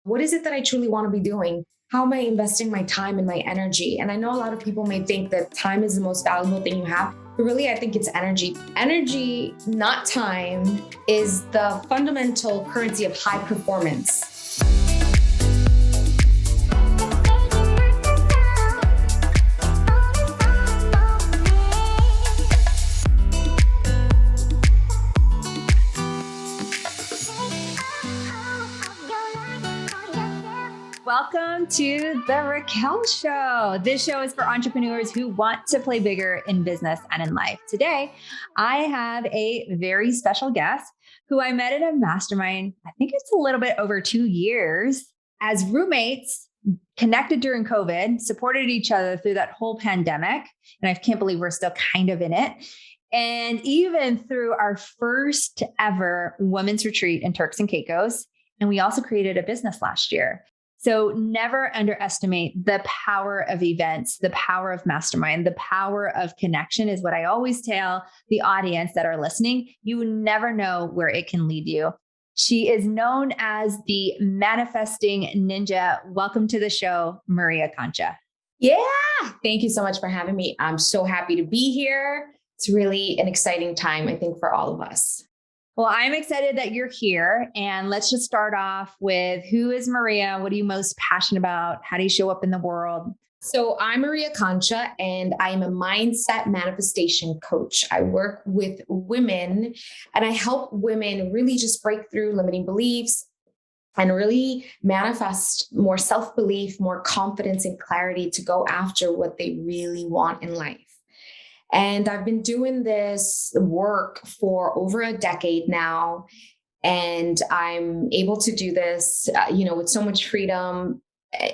What is it that I truly want to be doing? How am I investing my time and my energy? And I know a lot of people may think that time is the most valuable thing you have, but really I think it's energy. Energy, not time, is the fundamental currency of high performance. Welcome to the Raquel Show. This show is for entrepreneurs who want to play bigger in business and in life. Today, I have a very special guest who I met at a mastermind. I think it's a little bit over 2 years as roommates, connected during COVID, supported each other through that whole pandemic. And I can't believe we're still kind of in it. And even through our first ever women's retreat in Turks and Caicos. And we also created a business last year. So never underestimate the power of events, the power of mastermind, the power of connection is what I always tell the audience that are listening. You never know where it can lead you. She is known as the manifesting ninja. Welcome to the show, Maria Concha. Yeah, thank you so much for having me. I'm so happy to be here. It's really an exciting time, I think, for all of us. Well, I'm excited that you're here. And let's just start off with who is Maria? What are you most passionate about? How do you show up in the world? So I'm Maria Concha, and I am a mindset manifestation coach. I work with women and I help women really just break through limiting beliefs and really manifest more self-belief, more confidence and clarity to go after what they really want in life. And I've been doing this work for over a decade now. And I'm able to do this, with so much freedom,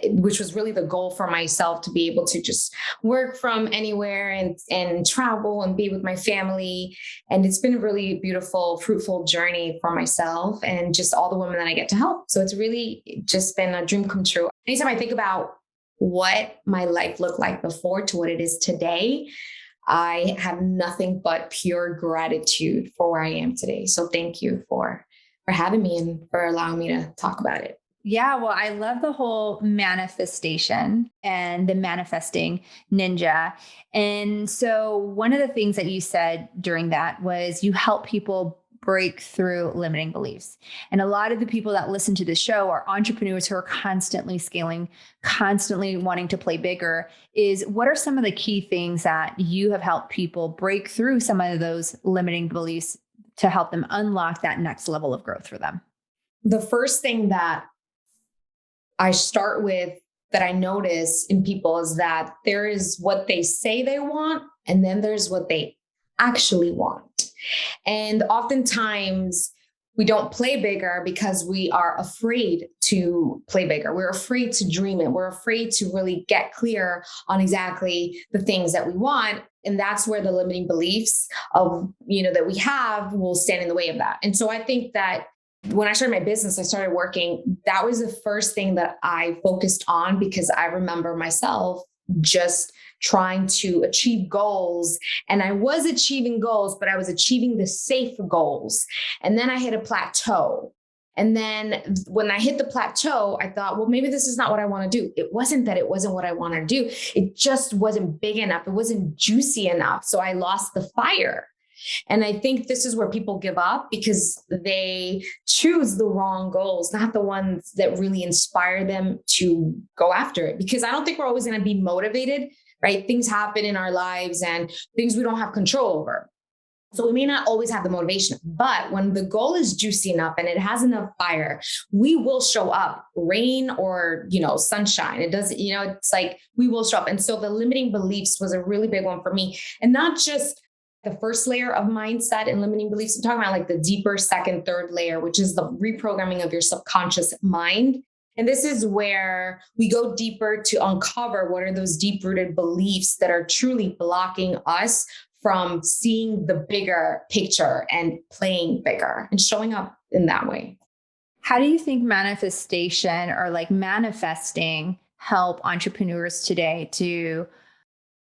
which was really the goal for myself, to be able to just work from anywhere and travel and be with my family. And it's been a really beautiful, fruitful journey for myself and just all the women that I get to help. So it's really just been a dream come true. Anytime I think about what my life looked like before to what it is today, I have nothing but pure gratitude for where I am today. So thank you for having me and for allowing me to talk about it. Yeah, well, I love the whole manifestation and the manifesting ninja. And so one of the things that you said during that was you help people break through limiting beliefs. And a lot of the people that listen to the show are entrepreneurs who are constantly scaling, constantly wanting to play bigger. Is what are some of the key things that you have helped people break through some of those limiting beliefs to help them unlock that next level of growth for them? The first thing that I start with that I notice in people is that there is what they say they want, and then there's what they actually want. And oftentimes we don't play bigger because we are afraid to play bigger. We're afraid to dream it. We're afraid to really get clear on exactly the things that we want. And that's where the limiting beliefs of, that we have will stand in the way of that. And so I think that when I started my business, I started working. That was the first thing that I focused on, because I remember myself just trying to achieve goals. And I was achieving goals, but I was achieving the safe goals. And then I hit a plateau. And then when I hit the plateau, I thought, well, maybe this is not what I want to do. It wasn't that it wasn't what I wanted to do. It just wasn't big enough. It wasn't juicy enough. So I lost the fire. And I think this is where people give up because they choose the wrong goals, not the ones that really inspire them to go after it. Because I don't think we're always going to be motivated, right? Things happen in our lives and things we don't have control over. So we may not always have the motivation, but when the goal is juicy enough and it has enough fire, we will show up, rain or, sunshine. It doesn't, it's like we will show up. And so the limiting beliefs was a really big one for me. And not just the first layer of mindset and limiting beliefs. I'm talking about like the deeper second, third layer, which is the reprogramming of your subconscious mind. And this is where we go deeper to uncover what are those deep-rooted beliefs that are truly blocking us from seeing the bigger picture and playing bigger and showing up in that way. How do you think manifestation or like manifesting help entrepreneurs today to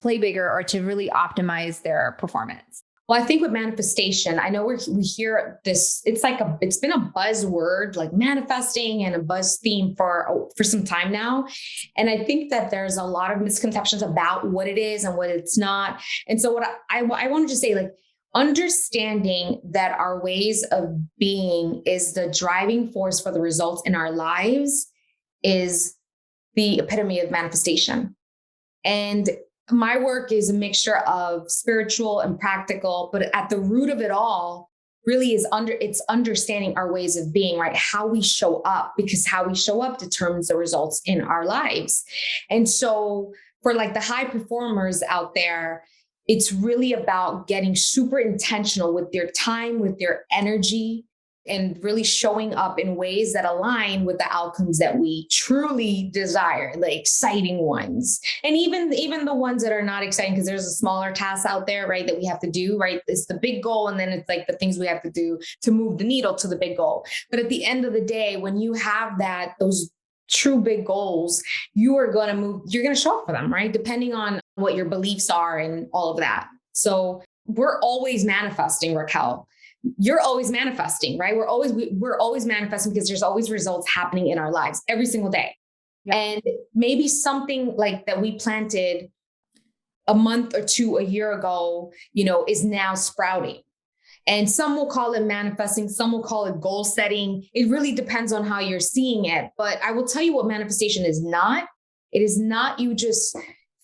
play bigger or to really optimize their performance? Well, I think with manifestation, I know we hear this, it's been a buzzword, like manifesting, and a buzz theme for some time now. And I think that there's a lot of misconceptions about what it is and what it's not. And so what I wanted to say, like, understanding that our ways of being is the driving force for the results in our lives is the epitome of manifestation. And my work is a mixture of spiritual and practical, but at the root of it all really is it's understanding our ways of being, right? How we show up, because how we show up determines the results in our lives. And so for like the high performers out there, it's really about getting super intentional with their time, with their energy, and really showing up in ways that align with the outcomes that we truly desire, the exciting ones. And even the ones that are not exciting, because there's a smaller task out there, right, that we have to do, right? It's the big goal. And then it's like the things we have to do to move the needle to the big goal. But at the end of the day, when you have those true big goals, you're going to show up for them, right? Depending on what your beliefs are and all of that. So we're always manifesting, Raquel. You're always manifesting, right? We're always manifesting, because there's always results happening in our lives every single day. Yep. And maybe something like that we planted a month or two, a year ago, is now sprouting. And some will call it manifesting, some will call it goal setting. It really depends on how you're seeing it. But I will tell you what manifestation is not. It is not you just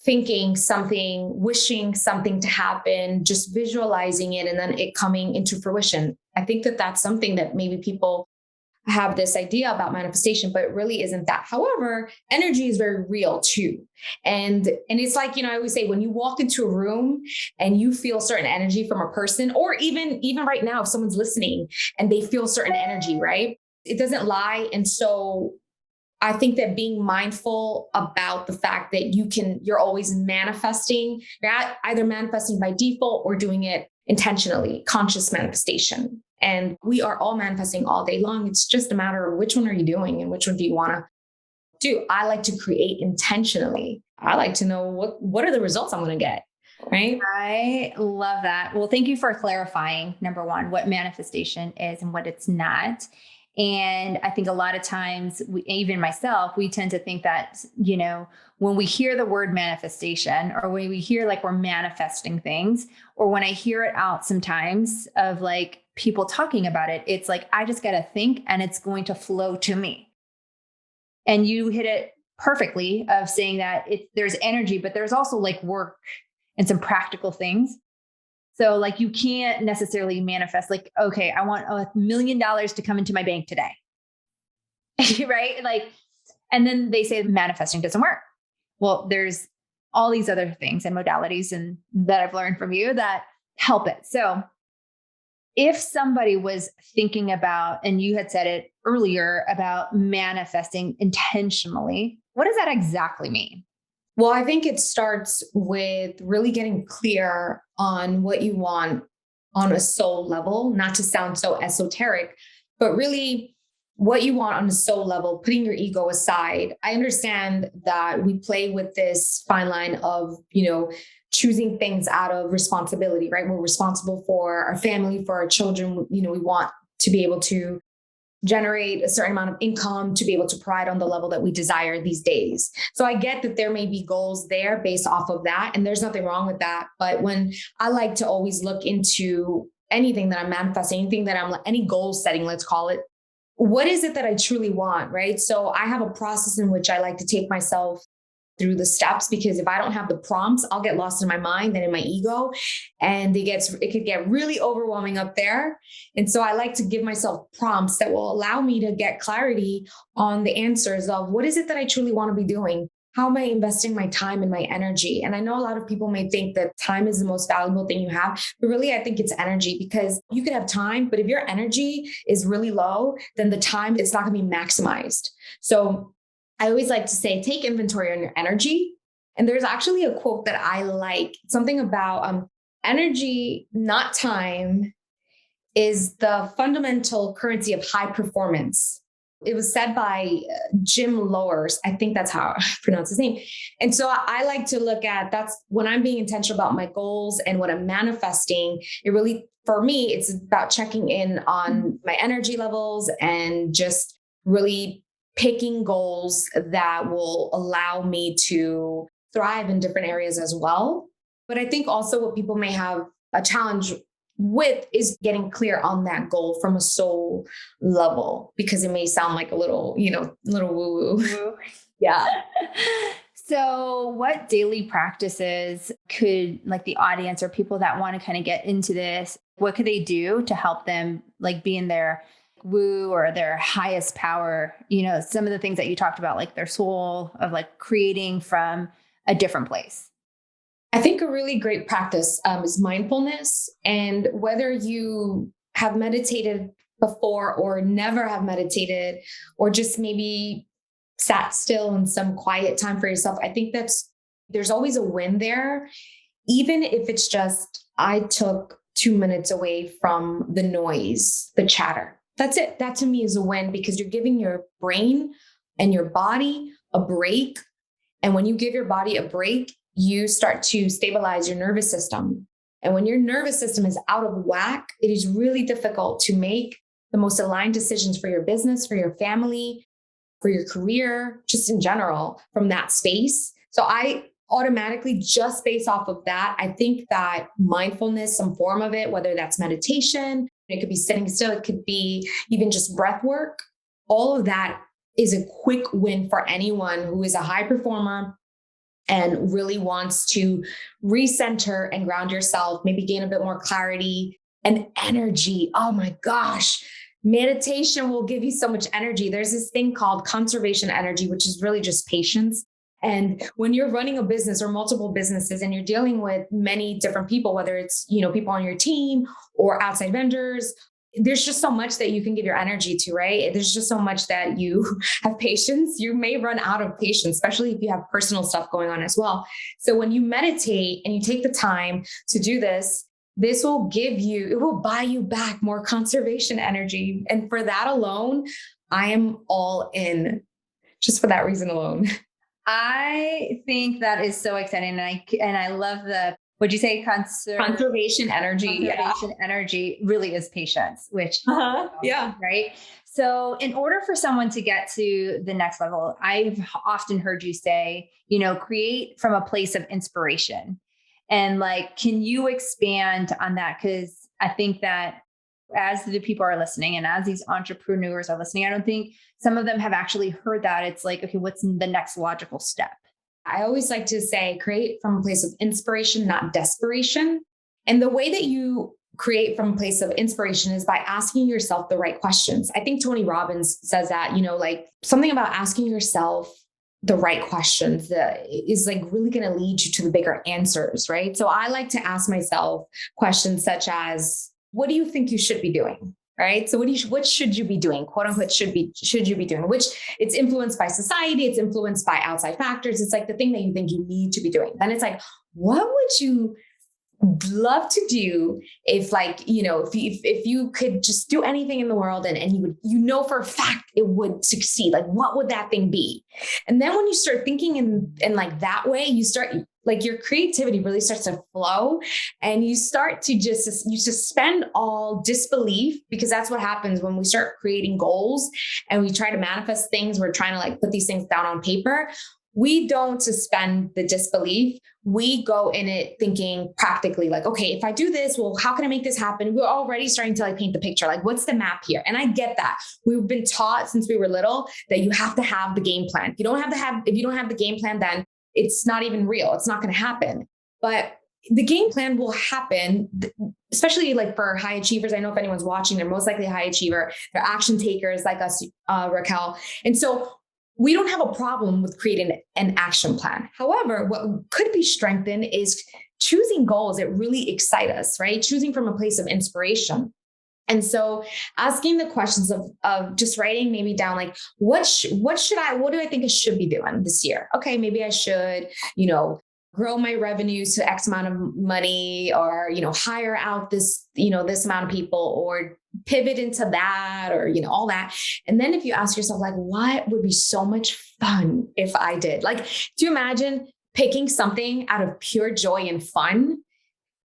thinking something, wishing something to happen, just visualizing it, and then it coming into fruition. I think that that's something that maybe people have this idea about manifestation, but it really isn't that. However, energy is very real too. And it's like, I always say, when you walk into a room and you feel certain energy from a person, or even right now, if someone's listening and they feel certain energy, right? It doesn't lie. And so I think that being mindful about the fact that you're always manifesting, you're either manifesting by default or doing it intentionally, conscious manifestation. And we are all manifesting all day long. It's just a matter of which one are you doing and which one do you want to do. I like to create intentionally. I like to know what are the results I'm going to get. Right. I love that. Well, thank you for clarifying, number one, what manifestation is and what it's not. And I think a lot of times, even myself, we tend to think that, when we hear the word manifestation, or when we hear like we're manifesting things, or when I hear it out sometimes of like people talking about it, it's like, I just got to think and it's going to flow to me. And you hit it perfectly of saying that there's energy, but there's also like work and some practical things. So like, you can't necessarily manifest like, okay, I want $1 million to come into my bank today. Right? Like, and then they say manifesting doesn't work. Well, there's all these other things and modalities and that I've learned from you that help it. So if somebody was thinking about, and you had said it earlier about manifesting intentionally, what does that exactly mean? Well, I think it starts with really getting clear on what you want on a soul level, not to sound so esoteric, but really what you want on a soul level, putting your ego aside. I understand that we play with this fine line of, choosing things out of responsibility, right? We're responsible for our family, for our children. We want to be able to generate a certain amount of income to be able to provide on the level that we desire these days. So I get that there may be goals there based off of that, and there's nothing wrong with that. But when I like to always look into anything that I'm manifesting, anything that any goal setting, let's call it, what is it that I truly want, right? So I have a process in which I like to take myself through the steps, because if I don't have the prompts, I'll get lost in my mind and in my ego, and it could get really overwhelming up there. And so I like to give myself prompts that will allow me to get clarity on the answers of what is it that I truly want to be doing? How am I investing my time and my energy? And I know a lot of people may think that time is the most valuable thing you have, but really I think it's energy, because you could have time, but if your energy is really low, then the time is not going to be maximized. So I always like to say, take inventory on your energy. And there's actually a quote that I like, something about energy, not time, is the fundamental currency of high performance. It was said by Jim Lowers. I think that's how I pronounce his name. And so I like to look at that's when I'm being intentional about my goals and what I'm manifesting. It really, for me, it's about checking in on my energy levels and just really picking goals that will allow me to thrive in different areas as well. But I think also what people may have a challenge with is getting clear on that goal from a soul level, because it may sound like a little, little woo woo. Yeah. So what daily practices could like the audience or people that want to kind of get into this, what could they do to help them like be in their woo or their highest power? Some of the things that you talked about, like their soul of like creating from a different place. I think a really great practice is mindfulness. And whether you have meditated before or never have meditated, or just maybe sat still in some quiet time for yourself, I think there's always a win there. Even if it's just, I took 2 minutes away from the noise, the chatter. That's it. That to me is a win, because you're giving your brain and your body a break. And when you give your body a break, you start to stabilize your nervous system. And when your nervous system is out of whack, it is really difficult to make the most aligned decisions for your business, for your family, for your career, just in general from that space. So I automatically, just based off of that, I think that mindfulness, some form of it, whether that's meditation, it could be sitting still, it could be even just breath work. All of that is a quick win for anyone who is a high performer and really wants to recenter and ground yourself, maybe gain a bit more clarity and energy. Oh my gosh. Meditation will give you so much energy. There's this thing called conservation energy, which is really just patience. And when you're running a business or multiple businesses and you're dealing with many different people, whether it's, people on your team or outside vendors, there's just so much that you can give your energy to, right? There's just so much that you have patience. You may run out of patience, especially if you have personal stuff going on as well. So when you meditate and you take the time to do this, it will buy you back more conservation energy. And for that alone, I am all in, just for that reason alone. I think that is so exciting. And I love what'd you say? Conservation energy. Conservation energy really is patience, which, yeah. Right. So in order for someone to get to the next level, I've often heard you say, create from a place of inspiration. And can you expand on that? Because I think that as the people are listening and as these entrepreneurs are listening, I don't think some of them have actually heard that. It's like, okay, what's the next logical step? I always like to say, create from a place of inspiration, not desperation. And the way that you create from a place of inspiration is by asking yourself the right questions. I think Tony Robbins says that, something about asking yourself the right questions that is really going to lead you to the bigger answers, right? So I like to ask myself questions such as, what do you think you should be doing? Right. So what should you be doing? Quote unquote, should you be doing, which it's influenced by society. It's influenced by outside factors. It's the thing that you think you need to be doing. Then it's what would you love to do if if you could just do anything in the world and you would, for a fact it would succeed. What would that thing be? And then when you start thinking in that way, you start your creativity really starts to flow, and you start to you suspend all disbelief, because that's what happens when we start creating goals and we try to manifest things. We're trying to put these things down on paper. We don't suspend the disbelief. We go in it thinking practically, okay, if I do this, well, how can I make this happen? We're already starting to paint the picture. What's the map here? And I get that. We've been taught since we were little that you have to have the game plan. If you don't have the game plan, then it's not even real. It's not going to happen. But the game plan will happen, especially for high achievers. I know if anyone's watching, they're most likely a high achiever. They're action takers like us, Raquel. And so we don't have a problem with creating an action plan. However, what could be strengthened is choosing goals that really excite us, right? Choosing from a place of inspiration. And so asking the questions of just writing maybe down, what do I think I should be doing this year? Okay, maybe I should, grow my revenues to X amount of money, or, hire out this, this amount of people, or pivot into that or, all that. And then if you ask yourself, like, what would be so much fun if I did? Like, do you imagine picking something out of pure joy and fun?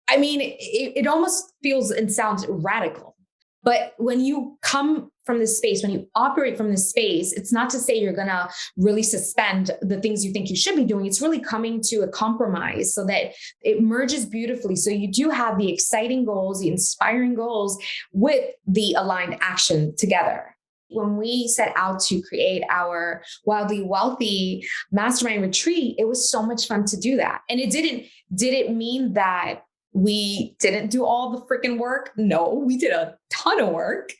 I mean, it almost feels and sounds radical. But when you come from this space, when you operate from this space, it's not to say you're going to really suspend the things you think you should be doing. It's really coming to a compromise so that it merges beautifully. So you do have the exciting goals, the inspiring goals with the aligned action together. When we set out to create our Wildly Wealthy Mastermind Retreat, it was so much fun to do that. And did it mean that we didn't do all the freaking work? No, we did a ton of work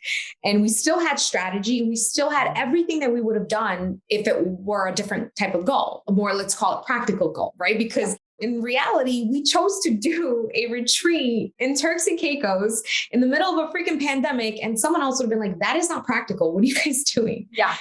and we still had strategy. We still had everything that we would have done if it were a different type of goal, a more, let's call it practical goal, right? Because in reality, we chose to do a retreat in Turks and Caicos in the middle of a freaking pandemic. And someone else would have been like, that is not practical. What are you guys doing? Yeah.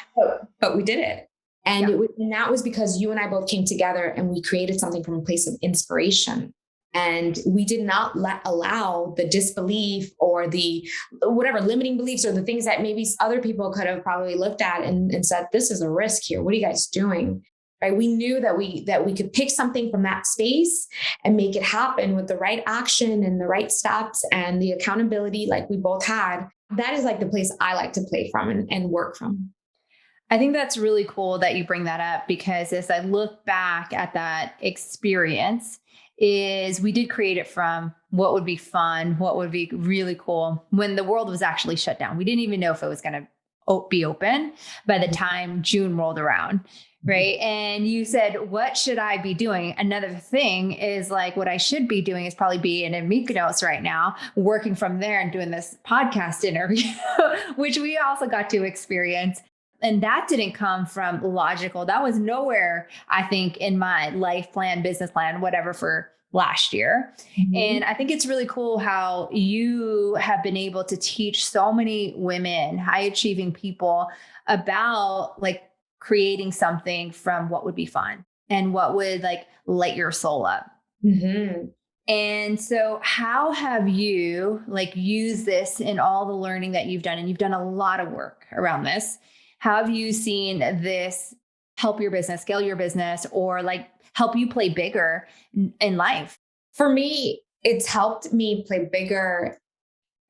But we did it. And, and that was because you and I both came together and we created something from a place of inspiration. And we did not allow the disbelief or the whatever limiting beliefs or the things that maybe other people could have probably looked at and said, this is a risk here. What are you guys doing? Right? We knew that we could pick something from that space and make it happen with the right action and the right steps and the accountability like we both had. That is like the place I like to play from and work from. I think that's really cool that you bring that up, because as I look back at that experience, is we did create it from what would be fun, what would be really cool when the world was actually shut down. We didn't even know if it was going to be open by the time June rolled around. Right. And you said, what should I be doing? Another thing is like, what I should be doing is probably be in Mykonos right now, working from there and doing this podcast interview, which we also got to experience. And that didn't come from logical. That was nowhere, I think, in my life plan, business plan, whatever, for last year. Mm-hmm. And I think it's really cool how you have been able to teach so many women, high achieving people, about like creating something from what would be fun and what would like light your soul up. Mm-hmm. And so how have you like used this in all the learning that you've done? And you've done a lot of work around this. How have you seen this help your business, scale your business, or like help you play bigger in life? For me, it's helped me play bigger.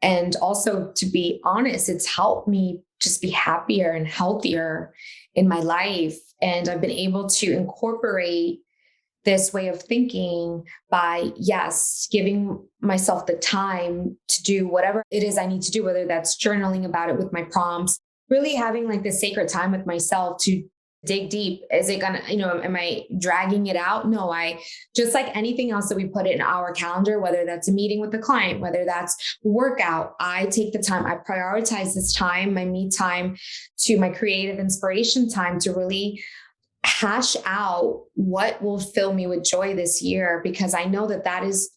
And also, to be honest, it's helped me just be happier and healthier in my life. And I've been able to incorporate this way of thinking by, yes, giving myself the time to do whatever it is I need to do, whether that's journaling about it with my prompts, really having like this sacred time with myself to dig deep. Is it gonna, am I dragging it out? No, I just like anything else that we put in our calendar, whether that's a meeting with the client, whether that's workout, I take the time, I prioritize this time, my me time, to my creative inspiration time, to really hash out what will fill me with joy this year, because I know that that is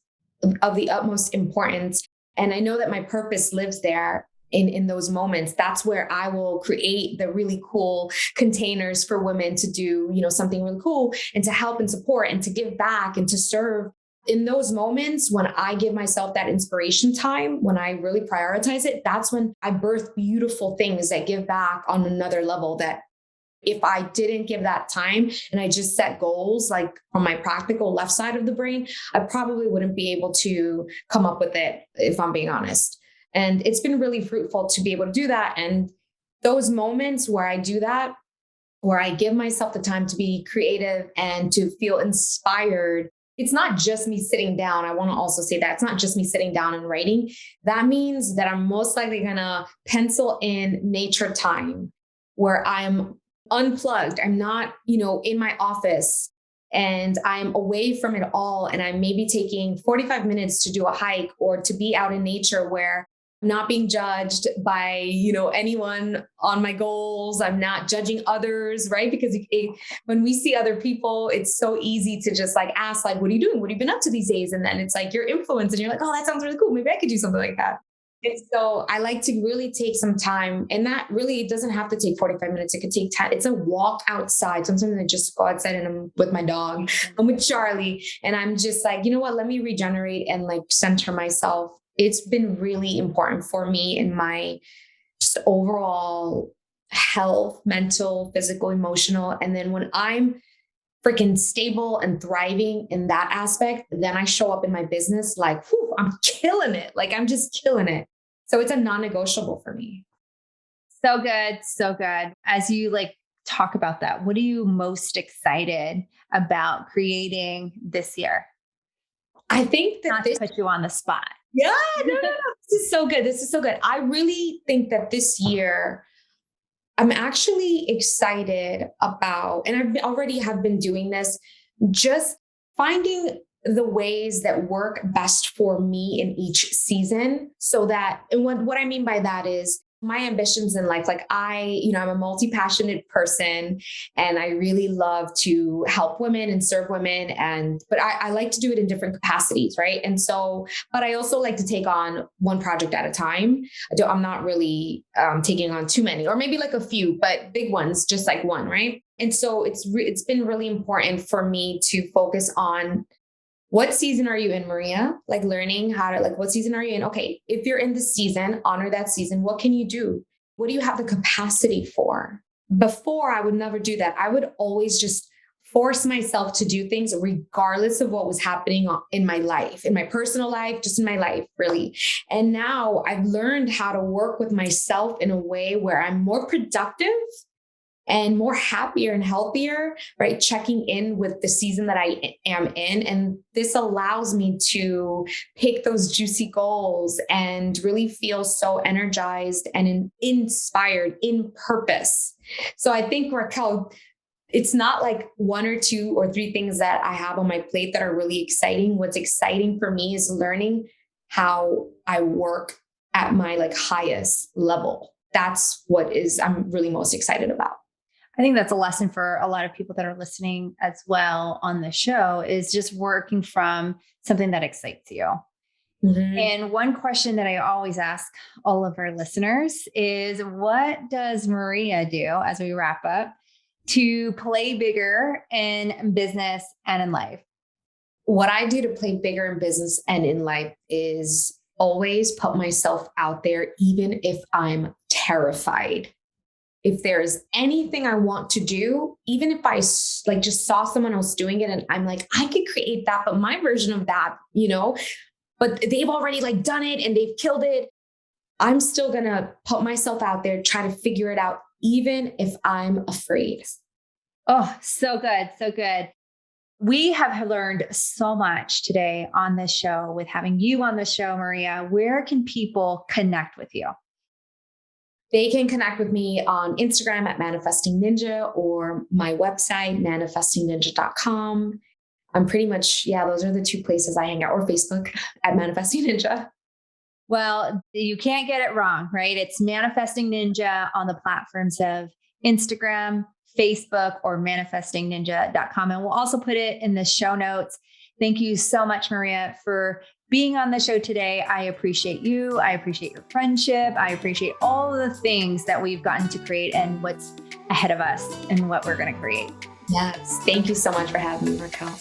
of the utmost importance. And I know that my purpose lives there. In those moments, that's where I will create the really cool containers for women to do, something really cool and to help and support and to give back and to serve. In those moments, when I give myself that inspiration time, when I really prioritize it, that's when I birth beautiful things that give back on another level, that if I didn't give that time and I just set goals like on my practical left side of the brain, I probably wouldn't be able to come up with it, if I'm being honest. And it's been really fruitful to be able to do that. And those moments where I do that, where I give myself the time to be creative and to feel inspired, it's not just me sitting down. I want to also say that it's not just me sitting down and writing. That means that I'm most likely going to pencil in nature time where I'm unplugged. I'm not, in my office, and I'm away from it all. And I'm maybe taking 45 minutes to do a hike or to be out in nature where I'm not being judged by, anyone on my goals. I'm not judging others, right? Because when we see other people, it's so easy to just like ask, like, what are you doing? What have you been up to these days? And then it's like your influence and you're like, oh, that sounds really cool. Maybe I could do something like that. And so I like to really take some time, and that really, it doesn't have to take 45 minutes. It could take 10. It's a walk outside. Sometimes I just go outside and I'm with my dog. I'm with Charlie, and I'm just like, you know what, let me regenerate and like center myself. it's been really important for me in my just overall health, mental, physical, emotional. And then when I'm freaking stable and thriving in that aspect, then I show up in my business like, whew, I'm killing it. Like I'm just killing it. So it's a non-negotiable for me. So good. So good. As you like talk about that, what are you most excited about creating this year? I think that Not to put you on the spot. Yeah, no. This is so good. This is so good. I really think that this year I'm actually excited about, and I've already have been doing this, just finding the ways that work best for me in each season. So that, and what I mean by that is my ambitions in life. Like I'm a multi-passionate person and I really love to help women and serve women. But I like to do it in different capacities. Right. And so, but I also like to take on one project at a time. I'm not really taking on too many, or maybe like a few, but big ones, just like one. Right. And so it's been really important for me to focus on what season are you in, Maria? Like learning how to, like, what season are you in? Okay, if you're in the season, honor that season. What can you do? What do you have the capacity for? Before, I would never do that. I would always just force myself to do things regardless of what was happening in my life, in my personal life, just in my life, really. And now I've learned how to work with myself in a way where I'm more productive and more happier and healthier, right? Checking in with the season that I am in. And this allows me to pick those juicy goals and really feel so energized and inspired in purpose. So I think, Raquel, it's not like one or two or three things that I have on my plate that are really exciting. What's exciting for me is learning how I work at my like highest level. That's what I'm really most excited about. I think that's a lesson for a lot of people that are listening as well on the show, is just working from something that excites you. Mm-hmm. And one question that I always ask all of our listeners is, what does Maria do, as we wrap up, to play bigger in business and in life? What I do to play bigger in business and in life is always put myself out there, even if I'm terrified. If there's anything I want to do, even if I like just saw someone else doing it and I'm like, I could create that, but my version of that, but they've already like done it and they've killed it. I'm still going to put myself out there, try to figure it out, even if I'm afraid. Oh, so good. So good. We have learned so much today on this show with having you on the show, Maria. Where can people connect with you? They can connect with me on Instagram at Manifesting Ninja or my website, manifestingninja.com. I'm pretty much, those are the two places I hang out, or Facebook at Manifesting Ninja. Well, you can't get it wrong, right? It's Manifesting Ninja on the platforms of Instagram, Facebook, or manifestingninja.com. And we'll also put it in the show notes. Thank you so much, Maria, for being on the show today. I appreciate you. I appreciate your friendship. I appreciate all the things that we've gotten to create and what's ahead of us and what we're going to create. Yes. Thank you so much for having me, Raquel.